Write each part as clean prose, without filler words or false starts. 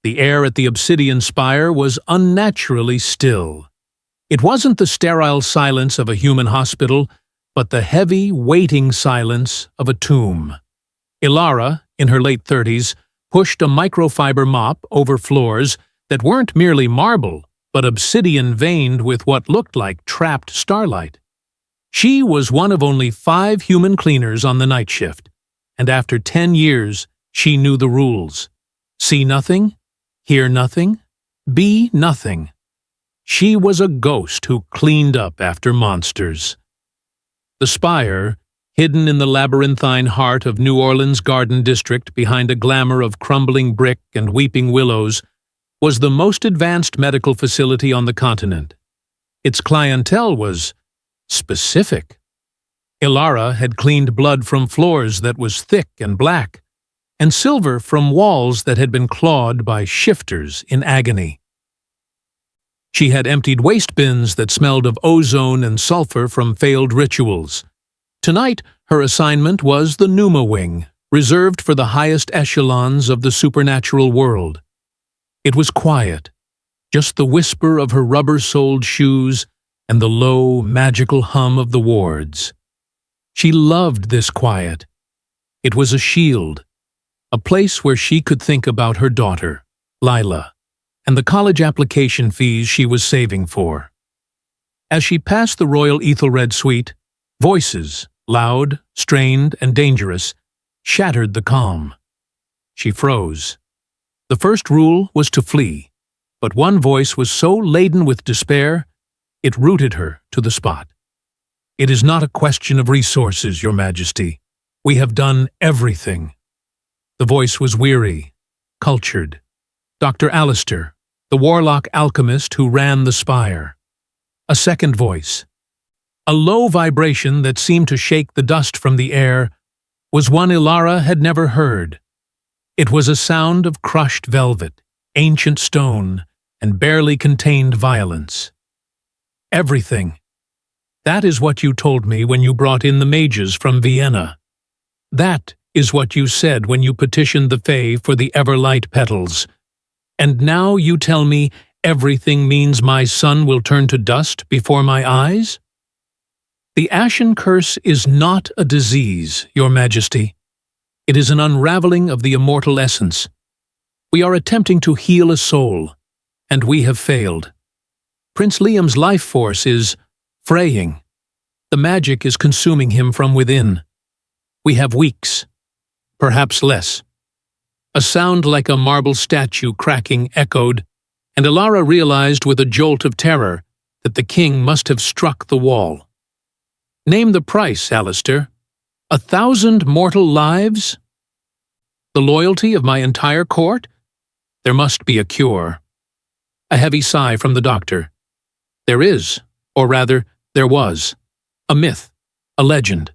The air at the obsidian spire was unnaturally still. It wasn't the sterile silence of a human hospital, but the heavy, waiting silence of a tomb. Ilara, in her late 30s, pushed a microfiber mop over floors that weren't merely marble, but obsidian veined with what looked like trapped starlight. She was one of only 5 human cleaners on the night shift, and after 10 years, she knew the rules. See nothing, hear nothing, be nothing. She was a ghost who cleaned up after monsters. The spire, hidden in the labyrinthine heart of New Orleans' Garden District behind a glamour of crumbling brick and weeping willows, was the most advanced medical facility on the continent. Its clientele was specific. Ilara had cleaned blood from floors that was thick and black, and silver from walls that had been clawed by shifters in agony. She had emptied waste bins that smelled of ozone and sulfur from failed rituals. Tonight, her assignment was the Pneuma Wing, reserved for the highest echelons of the supernatural world. It was quiet, just the whisper of her rubber-soled shoes and the low, magical hum of the wards. She loved this quiet. It was a shield, a place where she could think about her daughter, Lila, and the college application fees she was saving for. As she passed the Royal Ethelred suite, voices, loud, strained, and dangerous, shattered the calm. She froze. The first rule was to flee, but one voice was so laden with despair, it rooted her to the spot. "It is not a question of resources, Your Majesty. We have done everything." The voice was weary, cultured. Dr. Alistair, the warlock alchemist who ran the spire. A second voice, a low vibration that seemed to shake the dust from the air, was one Ilara had never heard. It was a sound of crushed velvet, ancient stone, and barely contained violence. "Everything. That is what you told me when you brought in the mages from Vienna. That is what you said when you petitioned the Fae for the Everlight petals. And now you tell me everything means my son will turn to dust before my eyes? The Ashen Curse is not a disease, Your Majesty. It is an unraveling of the immortal essence. We are attempting to heal a soul, and we have failed. Prince Liam's life force is fraying. The magic is consuming him from within. We have weeks, perhaps less." A sound like a marble statue cracking echoed, and Ilara realized with a jolt of terror that the king must have struck the wall. "Name the price, Alistair. 1,000 mortal lives? The loyalty of my entire court? There must be a cure." A heavy sigh from the doctor. "There is, or rather, there was. A myth, a legend.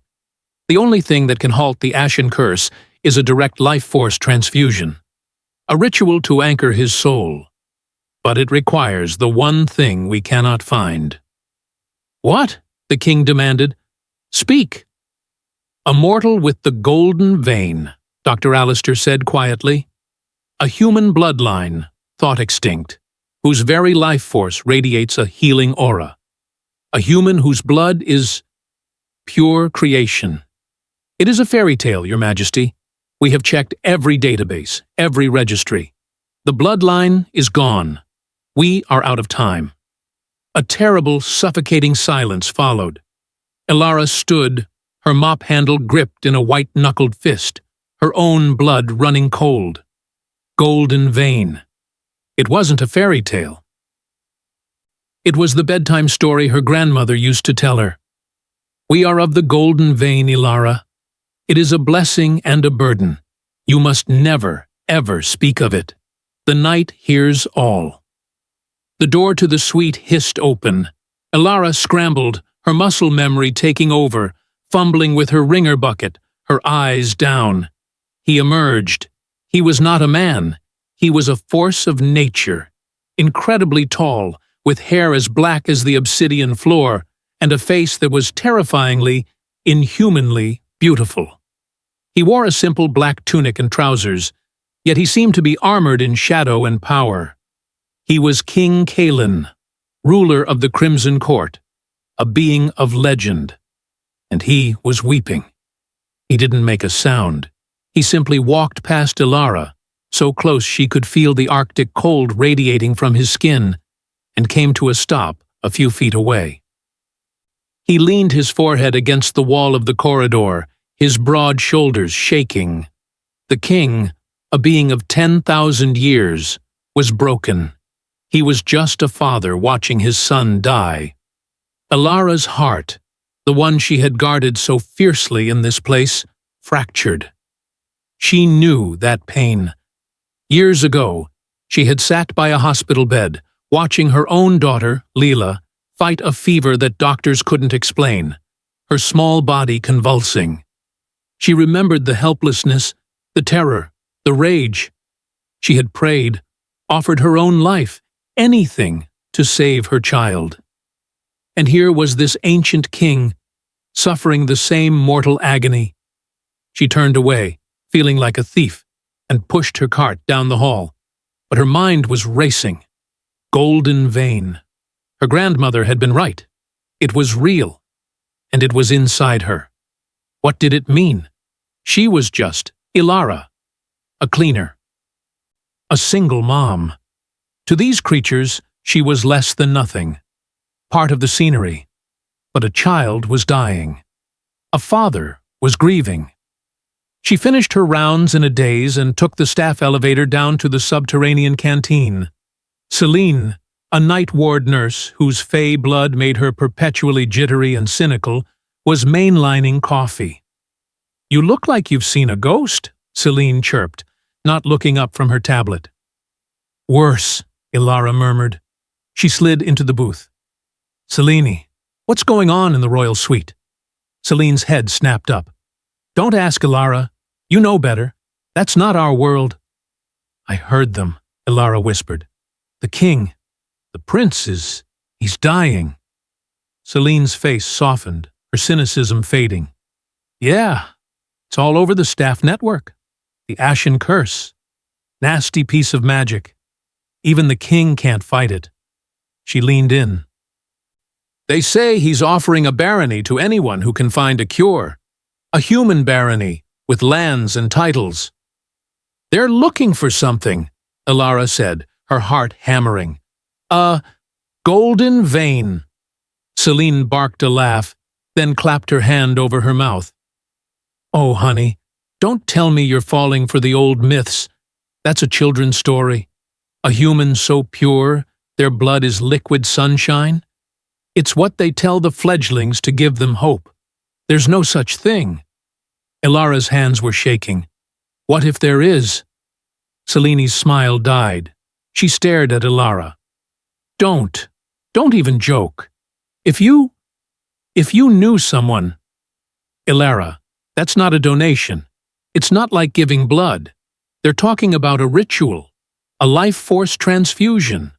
The only thing that can halt the Ashen Curse is a direct life force transfusion. A ritual to anchor his soul. But it requires the one thing we cannot find." "What?" the king demanded. "Speak." "A mortal with the golden vein," Dr. Alistair said quietly. "A human bloodline, thought extinct, whose very life force radiates a healing aura. A human whose blood is pure creation. It is a fairy tale, Your Majesty. We have checked every database, every registry. The bloodline is gone. We are out of time." A terrible, suffocating silence followed. Ilara stood, her mop handle gripped in a white-knuckled fist, her own blood running cold. Golden vein. It wasn't a fairy tale. It was the bedtime story her grandmother used to tell her. "We are of the golden vein, Ilara. It is a blessing and a burden. You must never, ever speak of it. The night hears all." The door to the suite hissed open. Ilara scrambled, her muscle memory taking over, fumbling with her ringer bucket, her eyes down. He emerged. He was not a man. He was a force of nature, incredibly tall, with hair as black as the obsidian floor, and a face that was terrifyingly, inhumanly beautiful. He wore a simple black tunic and trousers, yet he seemed to be armored in shadow and power. He was King Kalin, ruler of the Crimson Court, a being of legend. And he was weeping. He didn't make a sound. He simply walked past Ilara, so close she could feel the Arctic cold radiating from his skin, and came to a stop a few feet away. He leaned his forehead against the wall of the corridor, his broad shoulders shaking. The king, a being of 10,000 years, was broken. He was just a father watching his son die. Ilara's heart, the one she had guarded so fiercely in this place, fractured. She knew that pain. Years ago, she had sat by a hospital bed, watching her own daughter, Leela, fight a fever that doctors couldn't explain, her small body convulsing. She remembered the helplessness, the terror, the rage. She had prayed, offered her own life, anything to save her child. And here was this ancient king, suffering the same mortal agony. She turned away, feeling like a thief, and pushed her cart down the hall. But her mind was racing. Golden vein. Her grandmother had been right. It was real, and it was inside her. What did it mean? She was just Ilara, a cleaner, a single mom. To these creatures, she was less than nothing, part of the scenery. But a child was dying. A father was grieving. She finished her rounds in a daze and took the staff elevator down to the subterranean canteen. Celine, a night ward nurse whose fey blood made her perpetually jittery and cynical, was mainlining coffee. "You look like you've seen a ghost," Celine chirped, not looking up from her tablet. "Worse," Ilara murmured. She slid into the booth. "Celine, what's going on in the royal suite?" Celine's head snapped up. "Don't ask, Ilara. You know better. That's not our world." "I heard them," Ilara whispered. "The king, the prince he's dying." Celine's face softened, her cynicism fading. "Yeah, it's all over the staff network. The Ashen Curse. Nasty piece of magic. Even the king can't fight it." She leaned in. "They say he's offering a barony to anyone who can find a cure. A human barony, with lands and titles." "They're looking for something," Ilara said, her heart hammering. "A golden vein." Celine barked a laugh, then clapped her hand over her mouth. "Oh, honey, don't tell me you're falling for the old myths. That's a children's story. A human so pure, their blood is liquid sunshine. It's what they tell the fledglings to give them hope. There's no such thing." Ilara's hands were shaking. "What if there is?" Celine's smile died. She stared at Ilara. Don't even joke. If you knew someone..." "Ilara, that's not a donation. It's not like giving blood. They're talking about a ritual, a life force transfusion.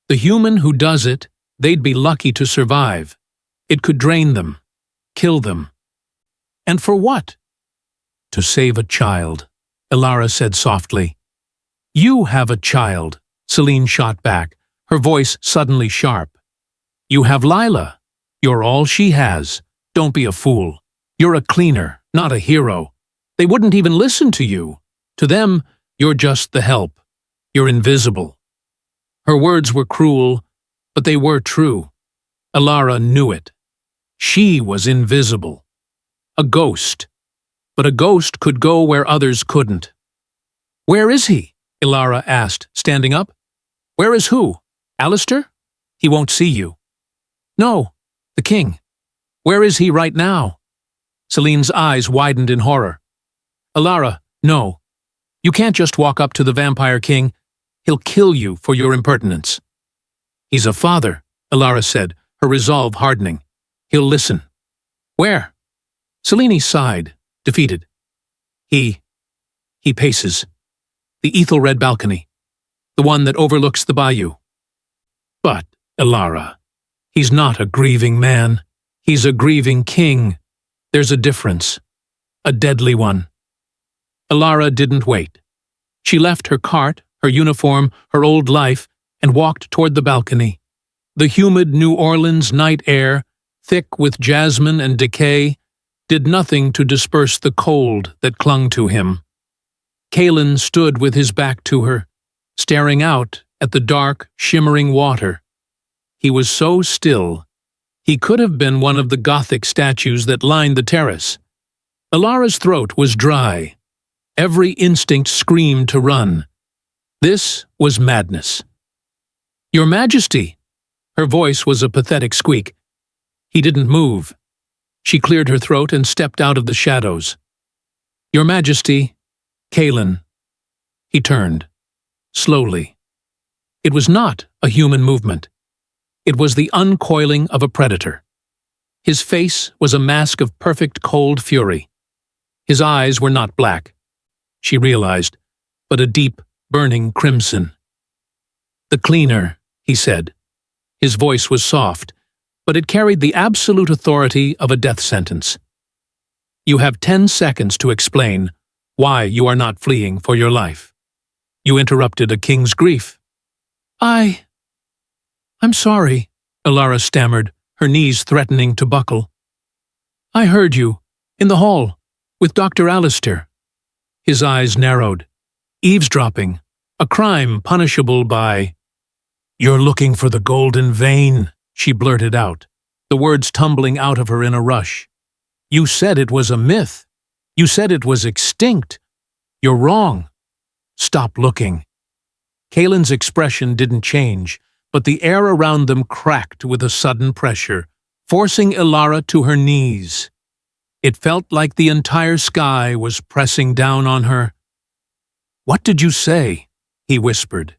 The human who does it, they'd be lucky to survive. It could drain them, kill them. And for what?" "To save a child," Ilara said softly. "You have a child," Celine shot back, her voice suddenly sharp. "You have Lila. You're all she has. Don't be a fool. You're a cleaner, not a hero. They wouldn't even listen to you. To them, you're just the help. You're invisible." Her words were cruel, but they were true. Ilara knew it. She was invisible. A ghost. But a ghost could go where others couldn't. "Where is he?" Ilara asked, standing up. "Where is who? Alistair? He won't see you." "No, the king. Where is he right now?" Celine's eyes widened in horror. "Ilara, no. You can't just walk up to the vampire king. He'll kill you for your impertinence." "He's a father," Ilara said, her resolve hardening. "He'll listen." "Where?" Celine sighed, defeated. He paces. The ethel-red balcony. The one that overlooks the bayou." "But, Ilara, he's not a grieving man. He's a grieving king. There's a difference. A deadly one." Ilara didn't wait. She left her cart, her uniform, her old life, and walked toward the balcony. The humid New Orleans night air, thick with jasmine and decay, did nothing to disperse the cold that clung to him. Kalen stood with his back to her, staring out at the dark, shimmering water. He was so still. He could have been one of the Gothic statues that lined the terrace. Alara's throat was dry. Every instinct screamed to run. This was madness. "Your Majesty!" Her voice was a pathetic squeak. He didn't move. She cleared her throat and stepped out of the shadows. "Your Majesty, Kalen." He turned, slowly. It was not a human movement. It was the uncoiling of a predator. His face was a mask of perfect cold fury. His eyes were not black, she realized, but a deep, burning crimson. "The cleaner," he said. His voice was soft, but it carried the absolute authority of a death sentence. "You have 10 seconds to explain why you are not fleeing for your life. You interrupted a king's grief." I'm sorry," Alara stammered, her knees threatening to buckle. "I heard you, in the hall, with Dr. Alistair." His eyes narrowed. "Eavesdropping, a crime punishable by—" "You're looking for the golden vein," she blurted out, the words tumbling out of her in a rush. "You said it was a myth. You said it was extinct. You're wrong. Stop looking." Kalen's expression didn't change, but the air around them cracked with a sudden pressure, forcing Alara to her knees. It felt like the entire sky was pressing down on her. "What did you say?" he whispered.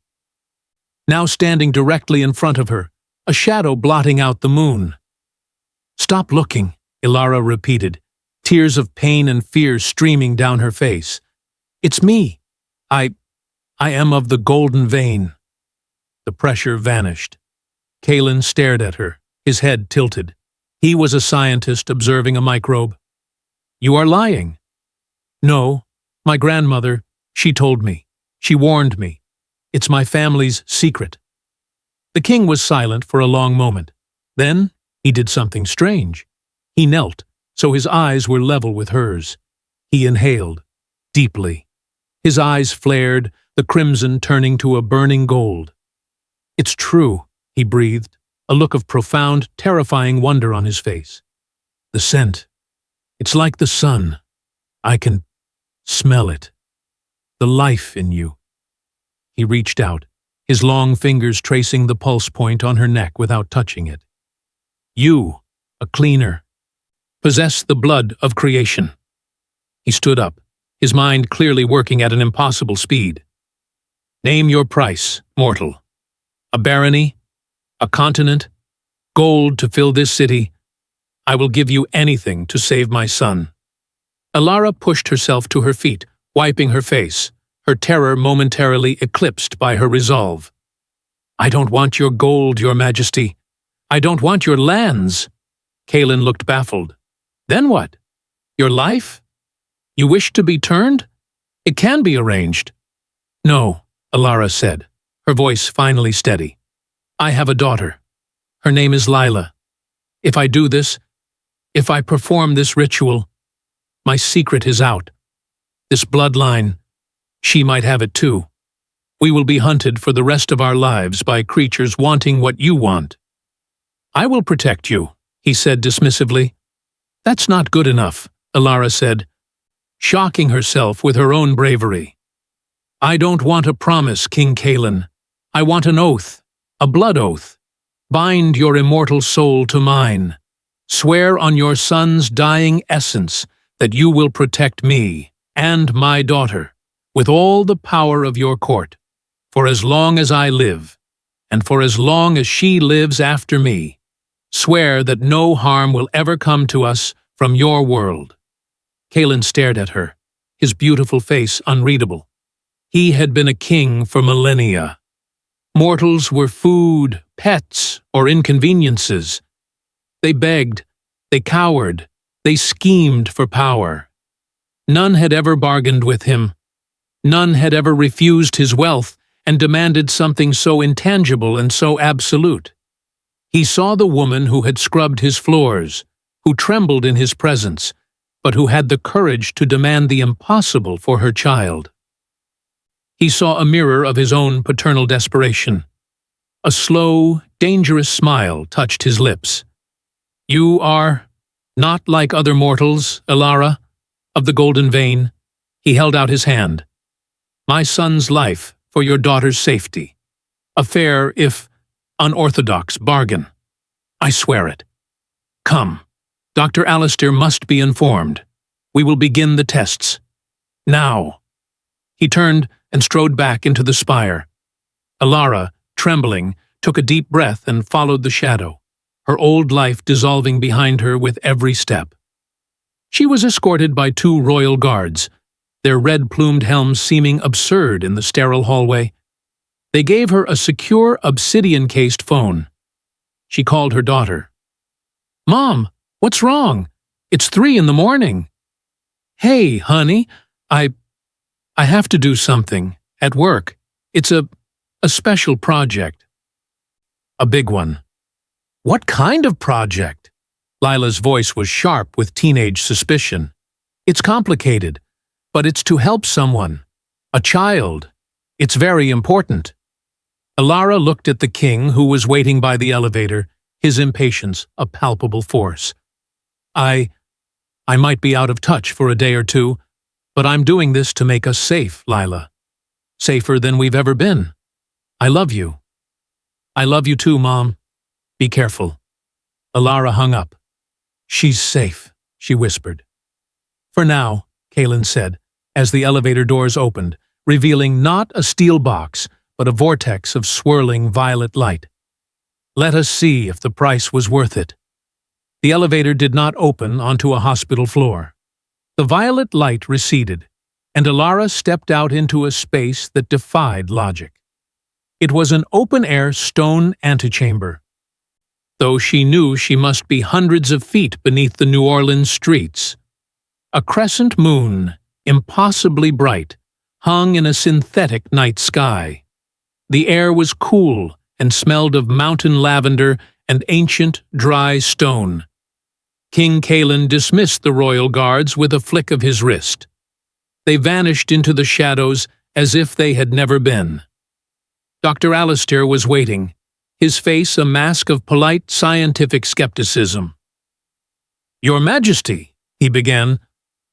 Now standing directly in front of her, a shadow blotting out the moon. "Stop looking," Alara repeated, tears of pain and fear streaming down her face. "It's me. I am of the golden vein." The pressure vanished. Kalen stared at her, his head tilted. He was a scientist observing a microbe. "You are lying." "No, my grandmother, she told me. She warned me. It's my family's secret." The king was silent for a long moment. Then he did something strange. He knelt, so his eyes were level with hers. He inhaled, deeply. His eyes flared, the crimson turning to a burning gold. "It's true," he breathed, a look of profound, terrifying wonder on his face. "The scent. It's like the sun. I can smell it. The life in you." He reached out, his long fingers tracing the pulse point on her neck without touching it. "You, a cleaner, possess the blood of creation." He stood up, his mind clearly working at an impossible speed. "Name your price, mortal. A barony? A continent? Gold to fill this city? I will give you anything to save my son." Alara pushed herself to her feet, wiping her face, her terror momentarily eclipsed by her resolve. "I don't want your gold, your majesty. I don't want your lands." Kalen looked baffled. "Then what? Your life? You wish to be turned? It can be arranged." "No," Alara said, her voice finally steady. "I have a daughter. Her name is Lila. If I do this, if I perform this ritual, my secret is out. This bloodline, she might have it too. We will be hunted for the rest of our lives by creatures wanting what you want." "I will protect you," he said dismissively. "That's not good enough," Alara said, shocking herself with her own bravery. "I don't want a promise, King Kalen. I want an oath, a blood oath. Bind your immortal soul to mine. Swear on your son's dying essence that you will protect me and my daughter with all the power of your court, for as long as I live, and for as long as she lives after me. Swear that no harm will ever come to us from your world." Kalen stared at her, his beautiful face unreadable. He had been a king for millennia. Mortals were food, pets, or inconveniences. They begged, they cowered, they schemed for power. None had ever bargained with him. None had ever refused his wealth and demanded something so intangible and so absolute. He saw the woman who had scrubbed his floors, who trembled in his presence, but who had the courage to demand the impossible for her child. He saw a mirror of his own paternal desperation. A slow, dangerous smile touched his lips. "You are not like other mortals, Elara, of the golden vein." He held out his hand. "My son's life for your daughter's safety. A fair, if unorthodox, bargain. I swear it. Come, Dr. Alistair must be informed. We will begin the tests. Now." He turned and strode back into the spire. Elara, trembling, took a deep breath and followed the shadow, her old life dissolving behind her with every step. She was escorted by 2 royal guards, their red-plumed helms seeming absurd in the sterile hallway. They gave her a secure, obsidian-cased phone. She called her daughter. "Mom, what's wrong? It's 3 in the morning." "Hey, honey, I have to do something, at work. It's a special project." "A big one." "What kind of project?" Lila's voice was sharp with teenage suspicion. "It's complicated, but it's to help someone. A child. It's very important." Elara looked at the king, who was waiting by the elevator, his impatience a palpable force. I might be out of touch for a day or 2, but I'm doing this to make us safe, Lila. Safer than we've ever been. I love you." "I love you too, Mom. Be careful." Elara hung up. "She's safe," she whispered. "For now," Kaelin said, as the elevator doors opened, revealing not a steel box, but a vortex of swirling violet light. "Let us see if the price was worth it." The elevator did not open onto a hospital floor. The violet light receded, and Elara stepped out into a space that defied logic. It was an open-air stone antechamber, though she knew she must be hundreds of feet beneath the New Orleans streets. A crescent moon, impossibly bright, hung in a synthetic night sky. The air was cool and smelled of mountain lavender and ancient, dry stone. King Kaelin dismissed the royal guards with a flick of his wrist. They vanished into the shadows as if they had never been. Dr. Alistair was waiting, his face a mask of polite scientific skepticism. "Your Majesty," he began,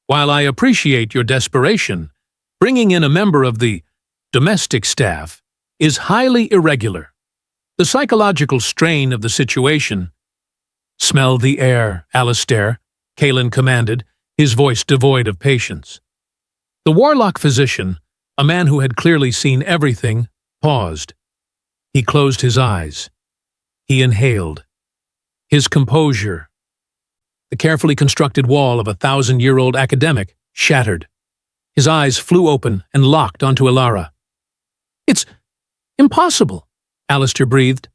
"while I appreciate your desperation, bringing in a member of the domestic staff is highly irregular. The psychological strain of the situation—" "Smell the air, Alistair," Kaelin commanded, his voice devoid of patience. The warlock physician, a man who had clearly seen everything, paused. He closed his eyes. He inhaled. His composure. The carefully constructed wall of a 1,000-year-old academic shattered. His eyes flew open and locked onto Elara. "It's impossible," Alistair breathed.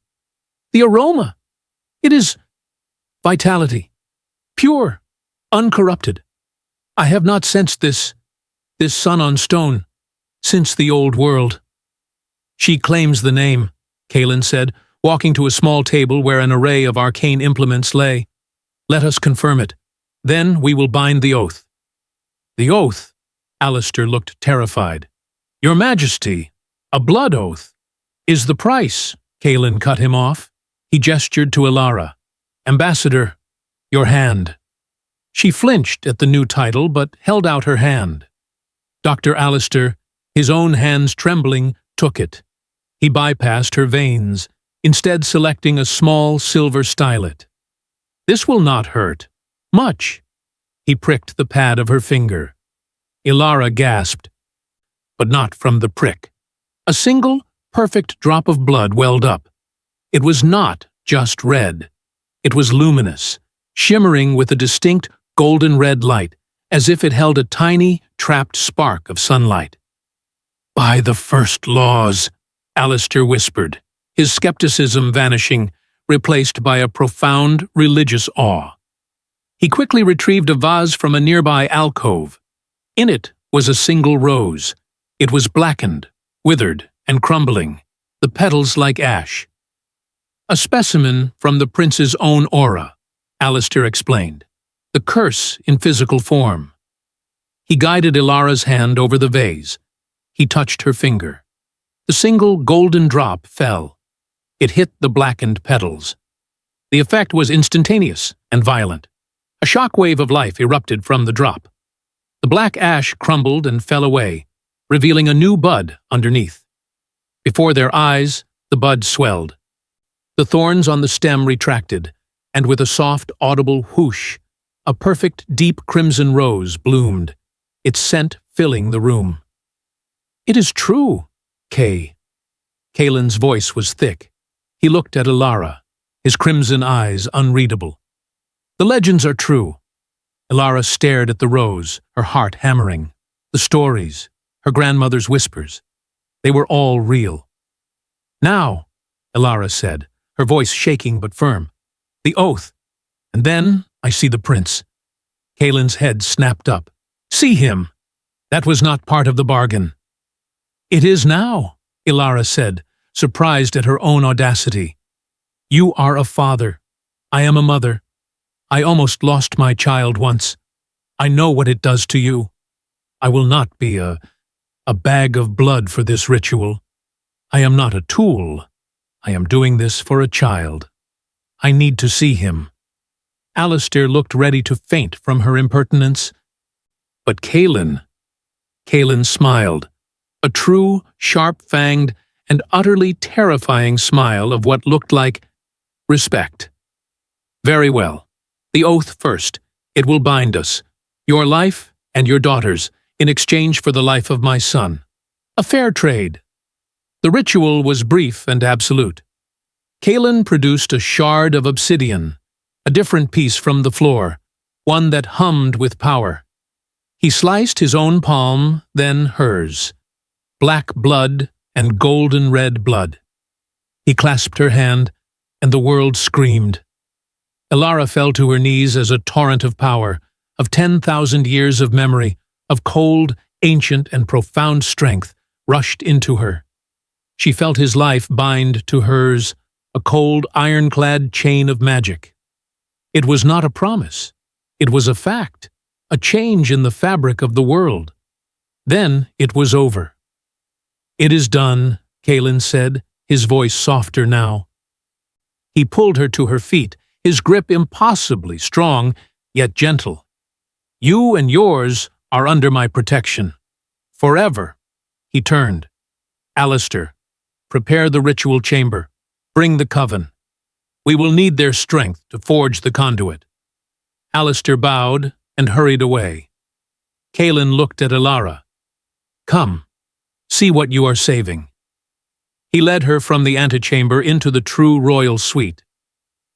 "The aroma. It is vitality. Pure, uncorrupted. I have not sensed this sun on stone, since the old world." "She claims the name," Kaelin said, walking to a small table where an array of arcane implements lay. "Let us confirm it. Then we will bind the oath." "The oath?" Alistair looked terrified. "Your Majesty, a blood oath." "Is the price," Kaelin cut him off. He gestured to Elara. "Ambassador, your hand." She flinched at the new title, but held out her hand. Dr. Alistair, his own hands trembling, took it. He bypassed her veins, instead selecting a small silver stylet. "This will not hurt. Much." He pricked the pad of her finger. Elara gasped, but not from the prick. A single, perfect drop of blood welled up. It was not just red. It was luminous, shimmering with a distinct golden-red light, as if it held a tiny, trapped spark of sunlight. "By the first laws," Alistair whispered, his skepticism vanishing, replaced by a profound religious awe. He quickly retrieved a vase from a nearby alcove. In it was a single rose, It was blackened, withered, and crumbling, the petals like ash. A specimen from the prince's own aura, Alistair explained. The curse in physical form. He guided Ilara's hand over the vase. He touched her finger. The single golden drop fell. It hit the blackened petals. The effect was instantaneous and violent. A shock wave of life erupted from the drop. The black ash crumbled and fell away, revealing a new bud underneath. Before their eyes, the bud swelled. The thorns on the stem retracted, and with a soft, audible whoosh, a perfect, deep crimson rose bloomed, its scent filling the room. "It is true, Kay." Kaelin's voice was thick. He looked at Ilara, his crimson eyes unreadable. "The legends are true." Ilara stared at the rose, her heart hammering. The stories, her grandmother's whispers, they were all real. "Now," Ilara said, her voice shaking but firm, "the oath. And then I see the prince." Kaelin's head snapped up. "See him! That was not part of the bargain." "It is now," Ilara said, surprised at her own audacity. "You are a father. I am a mother. I almost lost my child once. I know what it does to you. I will not be a bag of blood for this ritual. I am not a tool. I am doing this for a child. I need to see him." Alistair looked ready to faint from her impertinence. But Kaelin smiled, a true, sharp-fanged, and utterly terrifying smile of what looked like respect. "Very well. The oath first. It will bind us, your life and your daughter's, in exchange for the life of my son. A fair trade." The ritual was brief and absolute. Kaelin produced a shard of obsidian, a different piece from the floor, one that hummed with power. He sliced his own palm, then hers. Black blood and golden red blood. He clasped her hand, and the world screamed. Ilara fell to her knees as a torrent of power, of 10,000 years of memory, of cold, ancient, and profound strength, rushed into her. She felt his life bind to hers, a cold, ironclad chain of magic. It was not a promise. It was a fact, a change in the fabric of the world. Then it was over. "It is done," Kaelin said, his voice softer now. He pulled her to her feet, his grip impossibly strong, yet gentle. "You and yours are under my protection. Forever." He turned. "Alistair, prepare the ritual chamber. Bring the coven. We will need their strength to forge the conduit." Alistair bowed and hurried away. Kaelin looked at Ilara. "Come, see what you are saving." He led her from the antechamber into the true royal suite.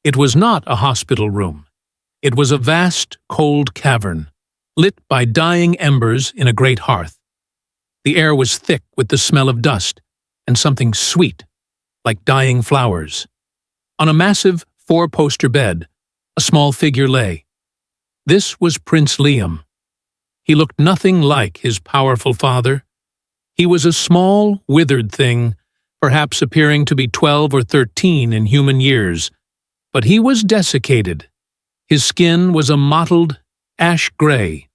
It was not a hospital room. It was a vast, cold cavern, lit by dying embers in a great hearth. The air was thick with the smell of dust and something sweet, like dying flowers. On a massive, four-poster bed, a small figure lay. This was Prince Liam. He looked nothing like his powerful father. He was a small, withered thing, perhaps appearing to be 12 or 13 in human years, but he was desiccated. His skin was a mottled, ash gray.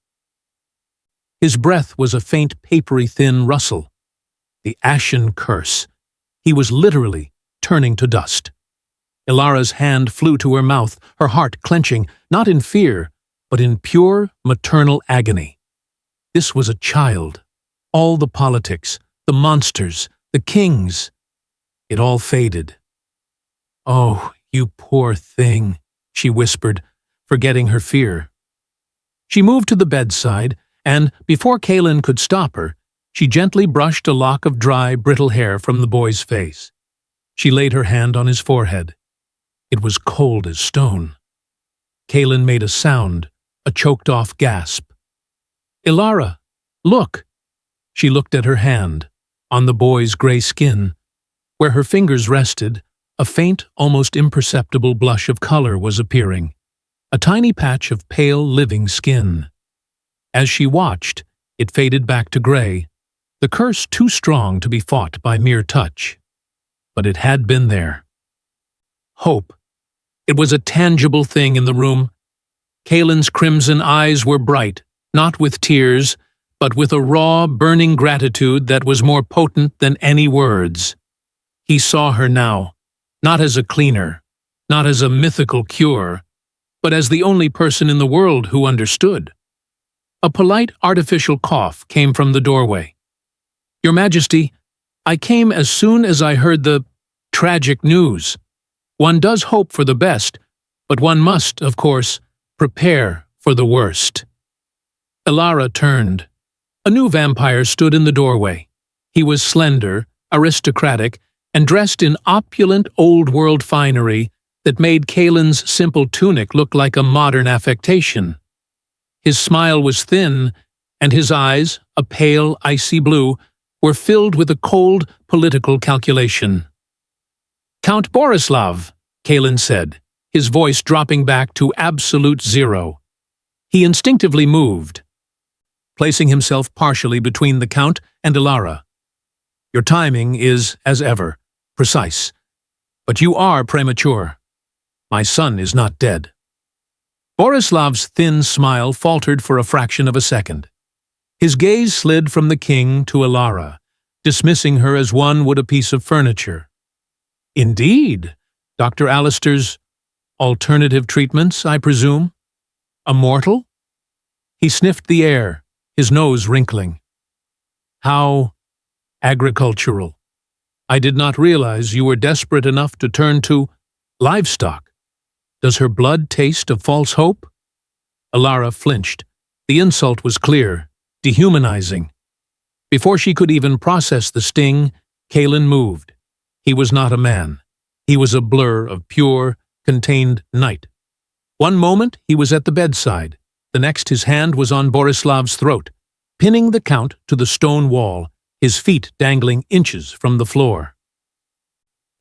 His breath was a faint, papery thin rustle. The ashen curse. He was literally turning to dust. Ilara's hand flew to her mouth, her heart clenching, not in fear, but in pure maternal agony. This was a child. All the politics, the monsters, the kings. It all faded. "Oh, you poor thing," she whispered, forgetting her fear. She moved to the bedside, and, before Kaelin could stop her, she gently brushed a lock of dry, brittle hair from the boy's face. She laid her hand on his forehead. It was cold as stone. Kaelin made a sound, a choked-off gasp. "Ilara, look!" She looked at her hand, on the boy's gray skin. Where her fingers rested, a faint, almost imperceptible blush of color was appearing, a tiny patch of pale, living skin. As she watched, it faded back to gray, the curse too strong to be fought by mere touch. But it had been there. Hope. It was a tangible thing in the room. Kaelin's crimson eyes were bright, not with tears, but with a raw, burning gratitude that was more potent than any words. He saw her now, not as a cleaner, not as a mythical cure, but as the only person in the world who understood. A polite, artificial cough came from the doorway. "Your Majesty, I came as soon as I heard the tragic news. One does hope for the best, but one must, of course, prepare for the worst." Elara turned. A new vampire stood in the doorway. He was slender, aristocratic, and dressed in opulent old-world finery that made Kaelin's simple tunic look like a modern affectation. His smile was thin, and his eyes, a pale, icy blue, were filled with a cold, political calculation. "Count Borislav," Kaelin said, his voice dropping back to absolute zero. He instinctively moved, placing himself partially between the Count and Elara. "Your timing is, as ever, precise. But you are premature. My son is not dead." Borislav's thin smile faltered for a fraction of a second. His gaze slid from the king to Elara, dismissing her as one would a piece of furniture. "Indeed, Dr. Alistair's alternative treatments, I presume? A mortal?" He sniffed the air, his nose wrinkling. "How agricultural. I did not realize you were desperate enough to turn to livestock. Does her blood taste of false hope?" Elara flinched. The insult was clear, dehumanizing. Before she could even process the sting, Kaelin moved. He was not a man. He was a blur of pure, contained night. One moment he was at the bedside, the next his hand was on Borislav's throat, pinning the Count to the stone wall, his feet dangling inches from the floor.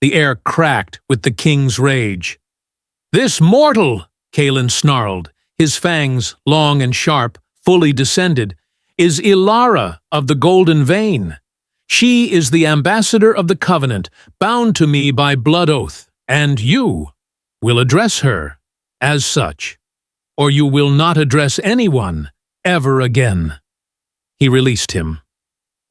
The air cracked with the king's rage. "This mortal," Kaelin snarled, his fangs, long and sharp, fully descended, "is Elara of the Golden Vein. She is the ambassador of the Covenant, bound to me by blood oath, and you will address her as such, or you will not address anyone ever again." He released him.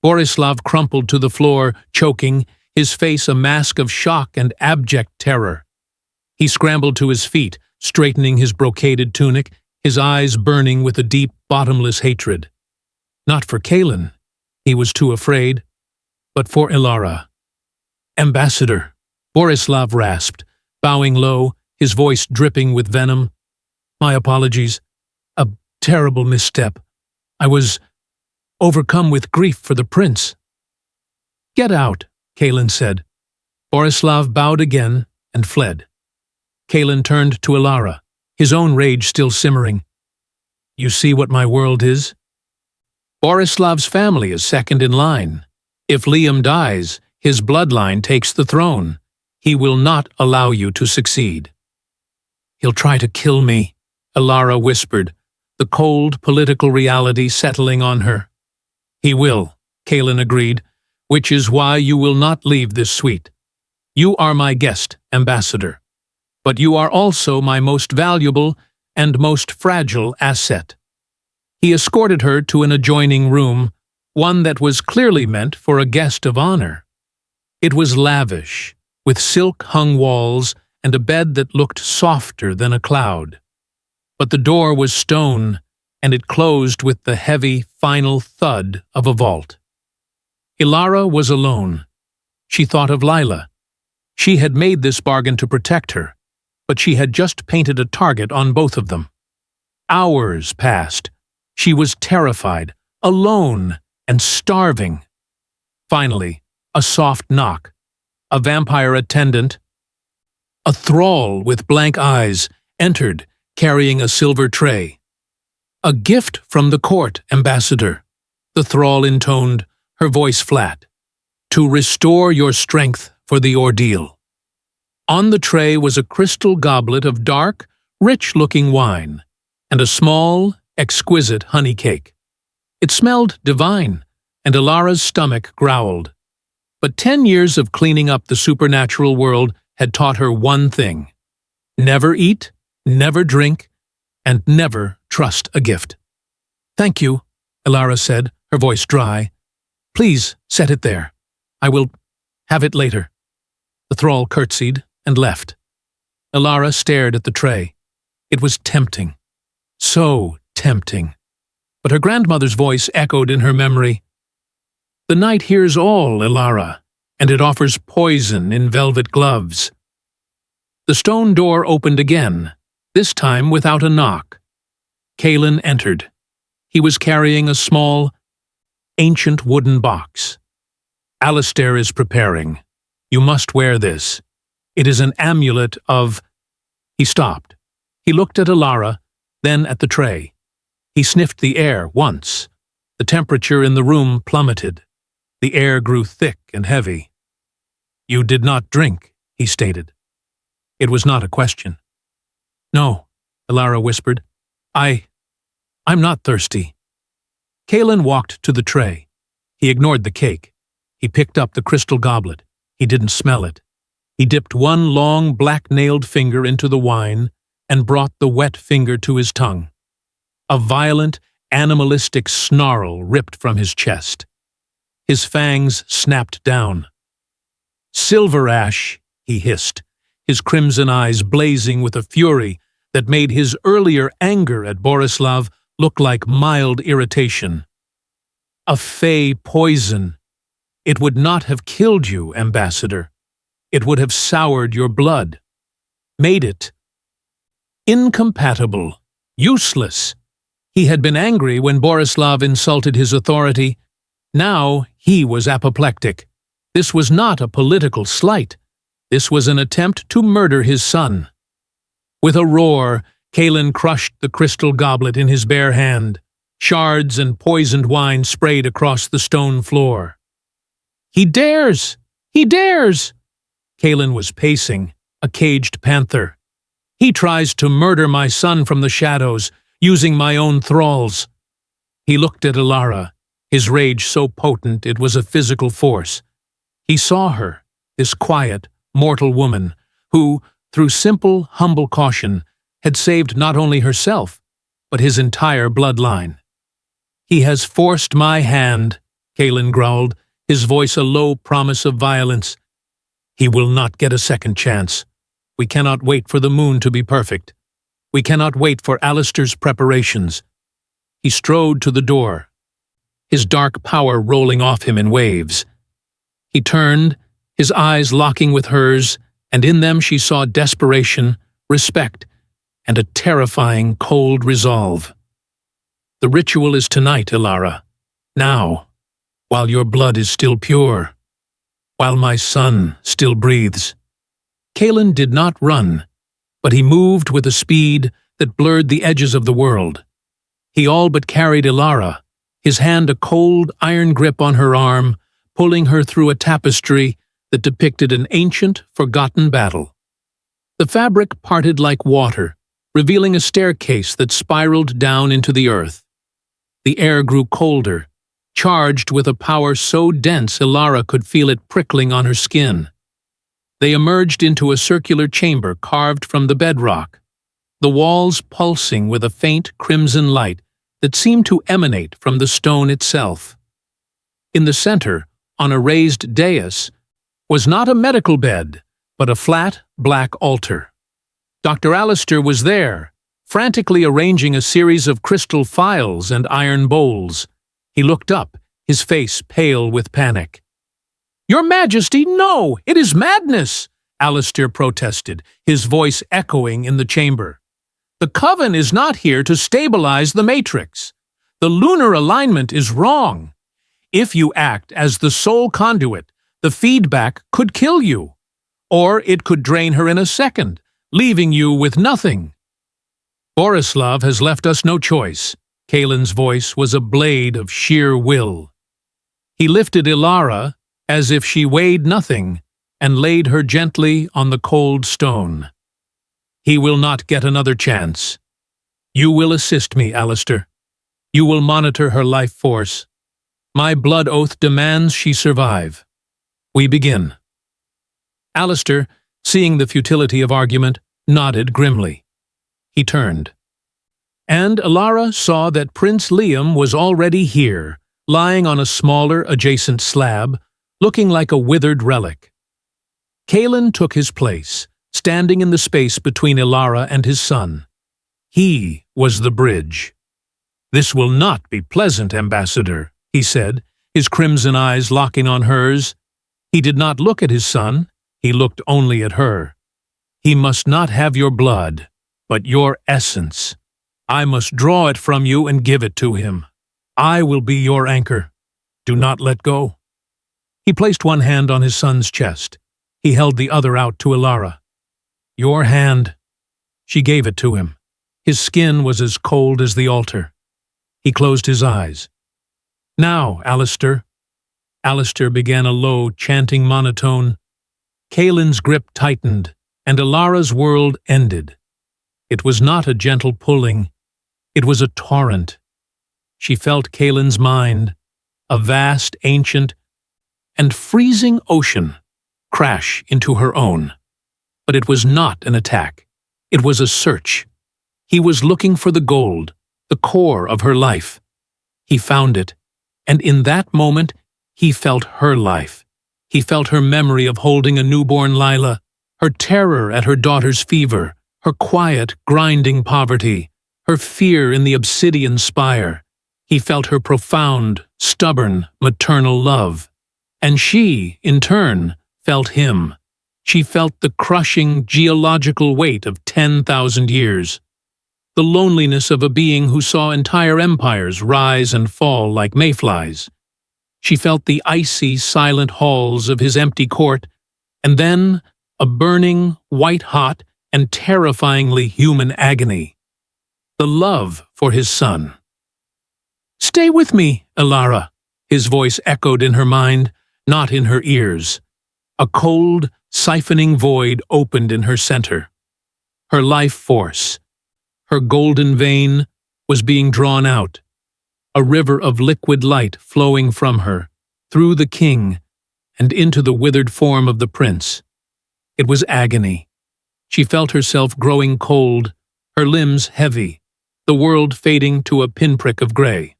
Borislav crumpled to the floor, choking, his face a mask of shock and abject terror. He scrambled to his feet, straightening his brocaded tunic, his eyes burning with a deep, bottomless hatred. Not for Kaelin, he was too afraid, but for Elara. "Ambassador," Borislav rasped, bowing low, his voice dripping with venom. "My apologies. A terrible misstep. I was overcome with grief for the prince." "Get out," Kaelin said. Borislav bowed again and fled. Kaelin turned to Elara, his own rage still simmering. "You see what my world is? Borislav's family is second in line. If Liam dies, his bloodline takes the throne. He will not allow you to succeed." "He'll try to kill me," Elara whispered, the cold political reality settling on her. "He will," Kaelin agreed, "which is why you will not leave this suite. You are my guest, ambassador. But you are also my most valuable and most fragile asset." He escorted her to an adjoining room, one that was clearly meant for a guest of honor. It was lavish, with silk-hung walls and a bed that looked softer than a cloud. But the door was stone, and it closed with the heavy, final thud of a vault. Elara was alone. She thought of Lila. She had made this bargain to protect her, but she had just painted a target on both of them. Hours passed. She was terrified, alone, and starving. Finally, a soft knock. A vampire attendant, a thrall with blank eyes, entered, carrying a silver tray. "A gift from the court, ambassador," the thrall intoned, her voice flat, "to restore your strength for the ordeal." On the tray was a crystal goblet of dark, rich-looking wine, and a small, exquisite honey cake. It smelled divine, and Ilara's stomach growled. But 10 years of cleaning up the supernatural world had taught her one thing: never eat, never drink, and never trust a gift. "Thank you," Ilara said, her voice dry. "Please set it there. I will have it later." The thrall curtsied and left. Ilara stared at the tray. It was tempting. So tempting. But her grandmother's voice echoed in her memory. "The night hears all, Ilara, and it offers poison in velvet gloves." The stone door opened again, this time without a knock. Kalen entered. He was carrying a small, ancient wooden box. "Alistair is preparing. You must wear this. It is an amulet of—" He stopped. He looked at Ilara, then at the tray. He sniffed the air once. The temperature in the room plummeted. The air grew thick and heavy. "You did not drink," he stated. It was not a question. "No," Ilara whispered. I'm not thirsty." Kalen walked to the tray. He ignored the cake. He picked up the crystal goblet. He didn't smell it. He dipped one long, black-nailed finger into the wine and brought the wet finger to his tongue. A violent, animalistic snarl ripped from his chest. His fangs snapped down. "Silver ash," he hissed, his crimson eyes blazing with a fury that made his earlier anger at Borislav look like mild irritation. "A fey poison. It would not have killed you, Ambassador. It would have soured your blood. Made it incompatible. Useless." He had been angry when Borislav insulted his authority. Now he was apoplectic. This was not a political slight. This was an attempt to murder his son. With a roar, Kalen crushed the crystal goblet in his bare hand. Shards and poisoned wine sprayed across the stone floor. "He dares! He dares!" Kalen was pacing, a caged panther. "He tries to murder my son from the shadows, using my own thralls." He looked at Ilara, his rage so potent it was a physical force. He saw her, this quiet, mortal woman, who, through simple, humble caution, had saved not only herself, but his entire bloodline. "He has forced my hand," Kalen growled, his voice a low promise of violence. "He will not get a second chance. We cannot wait for the moon to be perfect. We cannot wait for Alistair's preparations." He strode to the door, his dark power rolling off him in waves. He turned, his eyes locking with hers, and in them she saw desperation, respect, and a terrifying, cold resolve. "The ritual is tonight, Ilara. Now, while your blood is still pure. While my son still breathes." Kalen did not run, but he moved with a speed that blurred the edges of the world. He all but carried Ilara, his hand a cold, iron grip on her arm, pulling her through a tapestry that depicted an ancient, forgotten battle. The fabric parted like water, revealing a staircase that spiraled down into the earth. The air grew colder, charged with a power so dense Ilara could feel it prickling on her skin. They emerged into a circular chamber carved from the bedrock, the walls pulsing with a faint crimson light that seemed to emanate from the stone itself. In the center, on a raised dais, was not a medical bed, but a flat, black altar. Dr. Alistair was there, frantically arranging a series of crystal phials and iron bowls. He looked up, his face pale with panic. "Your Majesty, no! It is madness!" Alistair protested, his voice echoing in the chamber. "The Coven is not here to stabilize the Matrix. The lunar alignment is wrong. If you act as the sole conduit, the feedback could kill you. Or it could drain her in a second, leaving you with nothing." "Borislav has left us no choice." Kalen's voice was a blade of sheer will. He lifted Ilara as if she weighed nothing and laid her gently on the cold stone. "He will not get another chance. You will assist me, Alistair. You will monitor her life force. My blood oath demands she survive. We begin." Alistair, seeing the futility of argument, nodded grimly. He turned. And Alara saw that Prince Liam was already here, lying on a smaller, adjacent slab, looking like a withered relic. Kaelin took his place, standing in the space between Alara and his son. He was the bridge. "This will not be pleasant, Ambassador," he said, his crimson eyes locking on hers. He did not look at his son, he looked only at her. "He must not have your blood, but your essence. I must draw it from you and give it to him. I will be your anchor. Do not let go." He placed one hand on his son's chest. He held the other out to Alara. "Your hand." She gave it to him. His skin was as cold as the altar. He closed his eyes. "Now, Alistair." Alistair began a low, chanting monotone. Kaelin's grip tightened, and Alara's world ended. It was not a gentle pulling. It was a torrent. She felt Kaelin's mind, a vast, ancient, and freezing ocean, crash into her own. But it was not an attack. It was a search. He was looking for the gold, the core of her life. He found it, and in that moment, he felt her life. He felt her memory of holding a newborn Lila, her terror at her daughter's fever, her quiet, grinding poverty, her fear in the obsidian spire. He felt her profound, stubborn, maternal love. And she, in turn, felt him. She felt the crushing, geological weight of 10,000 years. The loneliness of a being who saw entire empires rise and fall like mayflies. She felt the icy, silent halls of his empty court, and then a burning, white-hot, and terrifyingly human agony. The love for his son. "Stay with me, Alara," his voice echoed in her mind, not in her ears. A cold, siphoning void opened in her center. Her life force, her golden vein, was being drawn out, a river of liquid light flowing from her, through the king, and into the withered form of the prince. It was agony. She felt herself growing cold, her limbs heavy, the world fading to a pinprick of gray.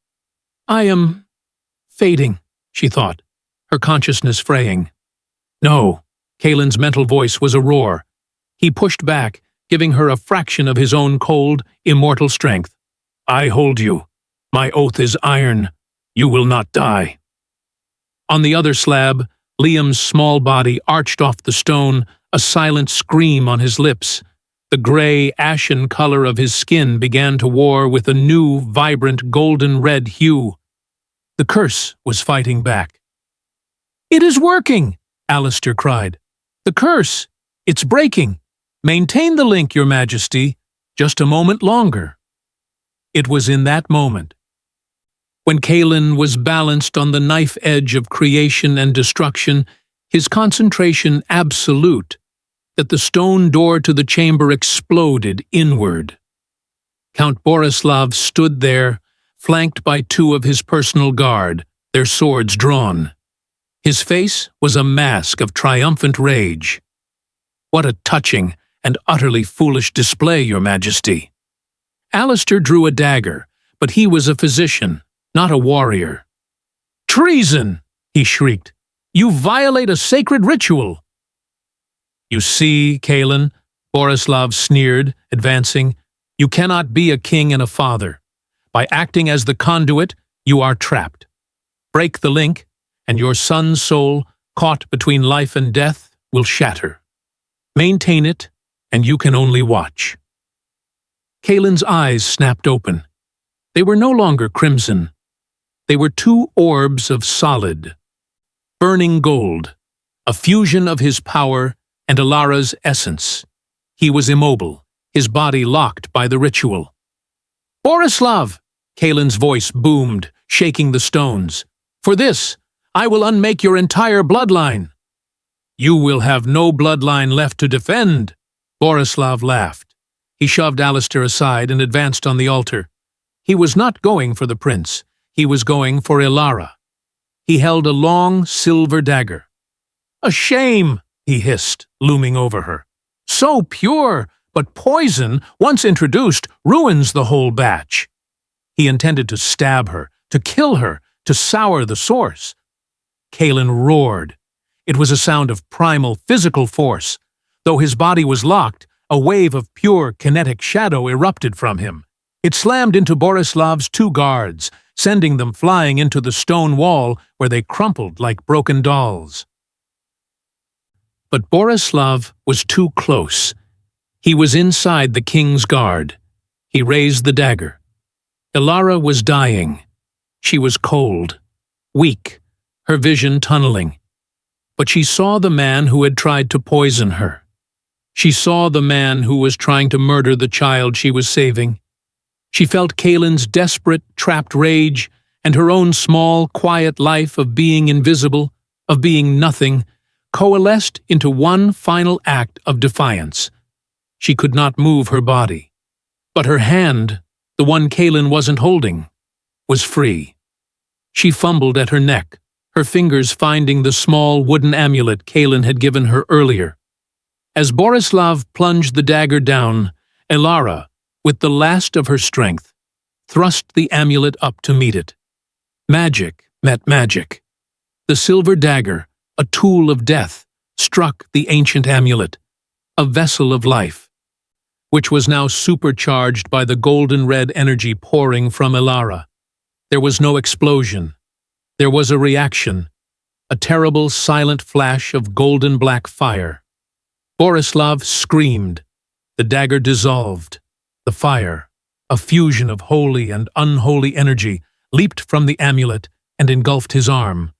"I am fading," she thought, her consciousness fraying. "No," Kaelin's mental voice was a roar. He pushed back, giving her a fraction of his own cold, immortal strength. "I hold you. My oath is iron. You will not die." On the other slab, Liam's small body arched off the stone, a silent scream on his lips. The gray, ashen color of his skin began to war with a new, vibrant, golden-red hue. The curse was fighting back. "It is working!" Alistair cried. "The curse! It's breaking! Maintain the link, Your Majesty. Just a moment longer." It was in that moment, when Kaelin was balanced on the knife edge of creation and destruction, his concentration absolute, that the stone door to the chamber exploded inward. Count Borislav stood there, flanked by two of his personal guard, their swords drawn. His face was a mask of triumphant rage. "What a touching and utterly foolish display, Your Majesty." Alistair drew a dagger, but he was a physician, not a warrior. "Treason!" he shrieked. "You violate a sacred ritual!" "You see, Kaelin," Borislav sneered, advancing, "you cannot be a king and a father. By acting as the conduit, you are trapped. Break the link, and your son's soul, caught between life and death, will shatter. Maintain it, and you can only watch." Kaelin's eyes snapped open. They were no longer crimson. They were two orbs of solid, burning gold, a fusion of his power and Alara's essence. He was immobile, his body locked by the ritual. "Borislav!" Kaelin's voice boomed, shaking the stones. "For this, I will unmake your entire bloodline." "You will have no bloodline left to defend," Borislav laughed. He shoved Alistair aside and advanced on the altar. He was not going for the prince. He was going for Alara. He held a long silver dagger. "A shame," he hissed, looming over her. "So pure, but poison, once introduced, ruins the whole batch." He intended to stab her, to kill her, to sour the source. Kalen roared. It was a sound of primal physical force. Though his body was locked, a wave of pure kinetic shadow erupted from him. It slammed into Borislav's two guards, sending them flying into the stone wall where they crumpled like broken dolls. But Borislav was too close. He was inside the king's guard. He raised the dagger. Ilara was dying. She was cold, weak, her vision tunneling. But she saw the man who had tried to poison her. She saw the man who was trying to murder the child she was saving. She felt Kalen's desperate, trapped rage and her own small, quiet life of being invisible, of being nothing, coalesced into one final act of defiance. She could not move her body. But her hand, the one Kalen wasn't holding, was free. She fumbled at her neck, her fingers finding the small wooden amulet Kalen had given her earlier. As Borislav plunged the dagger down, Ilara, with the last of her strength, thrust the amulet up to meet it. Magic met magic. The silver dagger, a tool of death, struck the ancient amulet, a vessel of life, which was now supercharged by the golden-red energy pouring from Ilara. There was no explosion. There was a reaction, a terrible silent flash of golden-black fire. Borislav screamed. The dagger dissolved. The fire, a fusion of holy and unholy energy, leaped from the amulet and engulfed his arm.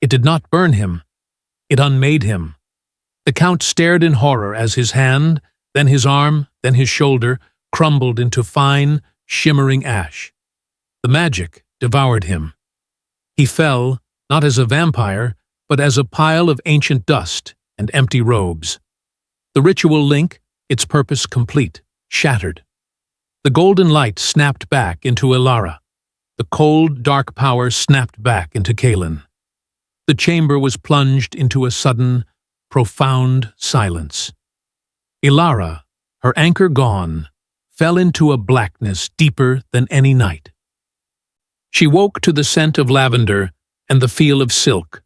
It did not burn him. It unmade him. The Count stared in horror as his hand, then his arm, then his shoulder, crumbled into fine, shimmering ash. The magic devoured him. He fell, not as a vampire, but as a pile of ancient dust and empty robes. The ritual link, its purpose complete, shattered. The golden light snapped back into Ilara. The cold, dark power snapped back into Kalen. The chamber was plunged into a sudden, profound silence. Ilara, her anchor gone, fell into a blackness deeper than any night. She woke to the scent of lavender and the feel of silk.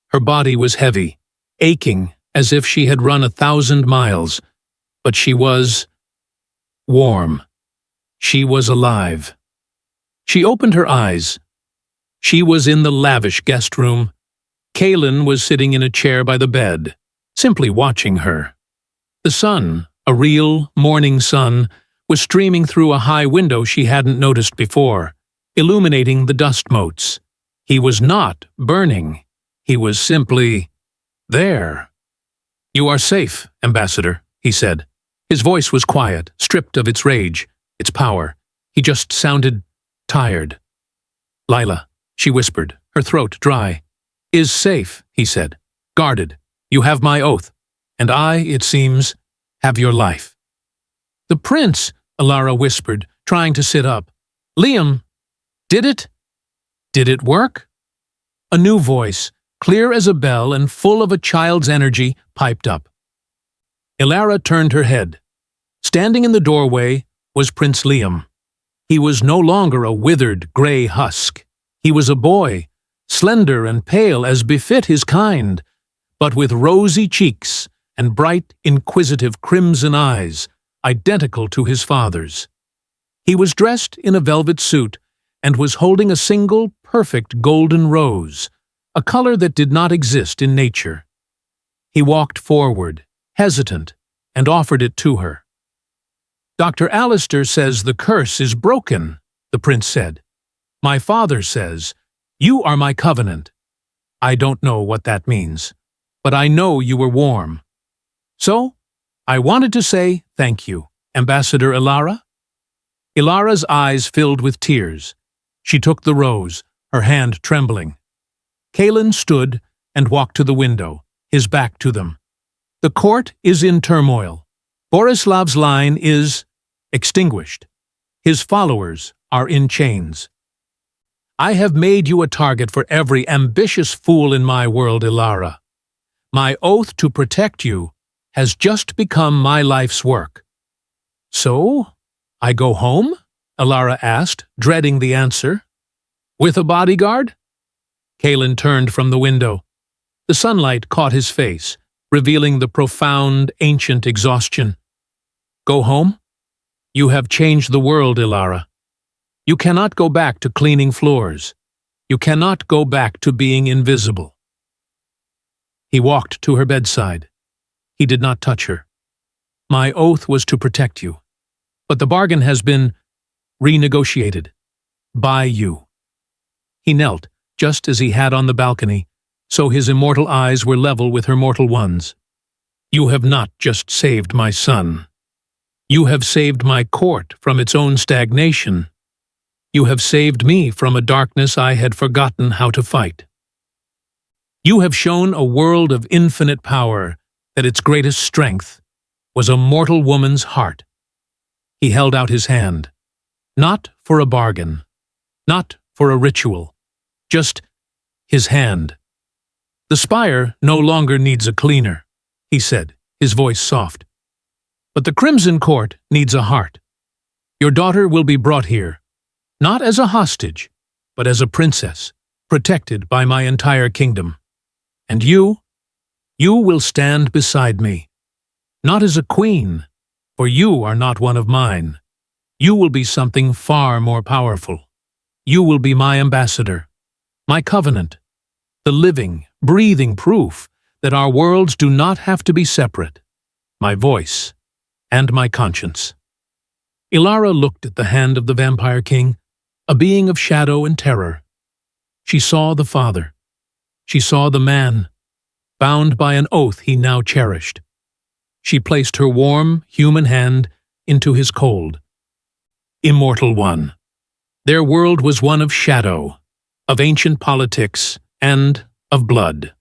Her body was heavy, aching as if she had run 1,000 miles, but she was warm. She was alive. She opened her eyes. She was in the lavish guest room. Kalen was sitting in a chair by the bed, simply watching her. The sun, a real morning sun, was streaming through a high window she hadn't noticed before, illuminating the dust motes. He was not burning. He was simply there. "You are safe, Ambassador," he said. His voice was quiet, stripped of its rage, its power. He just sounded tired. "Lila," she whispered, her throat dry. "Is safe," he said. "Guarded. You have my oath. And I, it seems, have your life." "The prince," Ilara whispered, trying to sit up. "Liam, did it work?" A new voice, clear as a bell and full of a child's energy, piped up. Ilara turned her head. Standing in the doorway was Prince Liam. He was no longer a withered, gray husk. He was a boy, slender and pale as befit his kind, but with rosy cheeks and bright, inquisitive crimson eyes, identical to his father's. He was dressed in a velvet suit and was holding a single, perfect golden rose, a color that did not exist in nature. He walked forward, hesitant, and offered it to her. "Dr. Alistair says the curse is broken," the prince said. "My father says, you are my covenant. I don't know what that means, but I know you were warm. So, I wanted to say thank you, Ambassador Ilara." Ilara's eyes filled with tears. She took the rose, her hand trembling. Kalen stood and walked to the window, his back to them. The court is in turmoil. Borislav's line is extinguished. His followers are in chains. I have made you a target for every ambitious fool in my world, Ilara. My oath to protect you has just become my life's work. So, I go home? Ilara asked, dreading the answer. With a bodyguard? Kalen turned from the window. The sunlight caught his face, revealing the profound, ancient exhaustion. Go home? You have changed the world, Ilara. You cannot go back to cleaning floors. You cannot go back to being invisible. He walked to her bedside. He did not touch her. My oath was to protect you, but the bargain has been renegotiated by you. He knelt, just as he had on the balcony, so his immortal eyes were level with her mortal ones. You have not just saved my son. You have saved my court from its own stagnation. You have saved me from a darkness I had forgotten how to fight. You have shown a world of infinite power that its greatest strength was a mortal woman's heart. He held out his hand, not for a bargain, not for a ritual, just his hand. The spire no longer needs a cleaner, he said, his voice soft. But the Crimson Court needs a heart. Your daughter will be brought here, not as a hostage, but as a princess, protected by my entire kingdom. And you will stand beside me, not as a queen, for you are not one of mine. You will be something far more powerful. You will be my ambassador, my covenant, the living, breathing proof that our worlds do not have to be separate, my voice and my conscience. Ilara looked at the hand of the Vampire King, a being of shadow and terror. She saw the father. She saw the man, bound by an oath he now cherished. She placed her warm, human hand into his cold. Immortal one. Their world was one of shadow, of ancient politics, and of blood.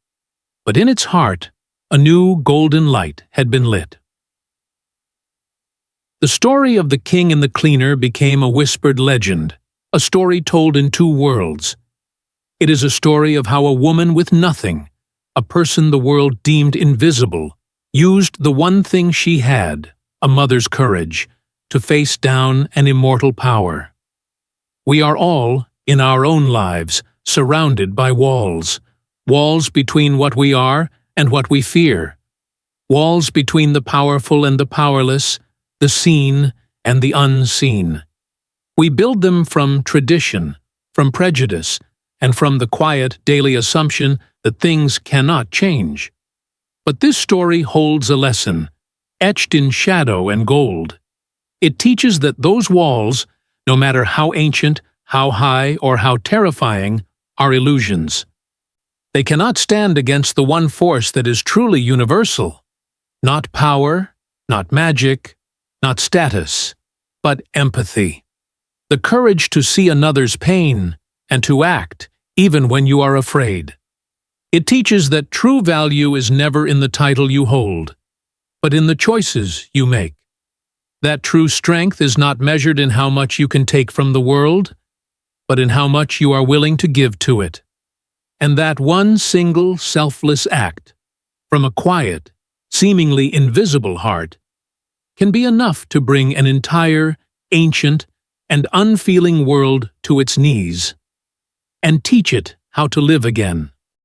But in its heart, a new golden light had been lit. The story of the king and the cleaner became a whispered legend, a story told in two worlds. It is a story of how a woman with nothing, a person the world deemed invisible, used the one thing she had, a mother's courage, to face down an immortal power. We are all, in our own lives, surrounded by walls, walls between what we are and what we fear, walls between the powerful and the powerless, the seen and the unseen. We build them from tradition, from prejudice, and from the quiet daily assumption that things cannot change. But this story holds a lesson, etched in shadow and gold. It teaches that those walls, no matter how ancient, how high, or how terrifying, are illusions. They cannot stand against the one force that is truly universal. Not power, not magic, not status, but empathy. The courage to see another's pain and to act, even when you are afraid. It teaches that true value is never in the title you hold, but in the choices you make. That true strength is not measured in how much you can take from the world, but in how much you are willing to give to it. And that one single selfless act, from a quiet, seemingly invisible heart, can be enough to bring an entire, ancient, and unfeeling world to its knees, and teach it how to live again.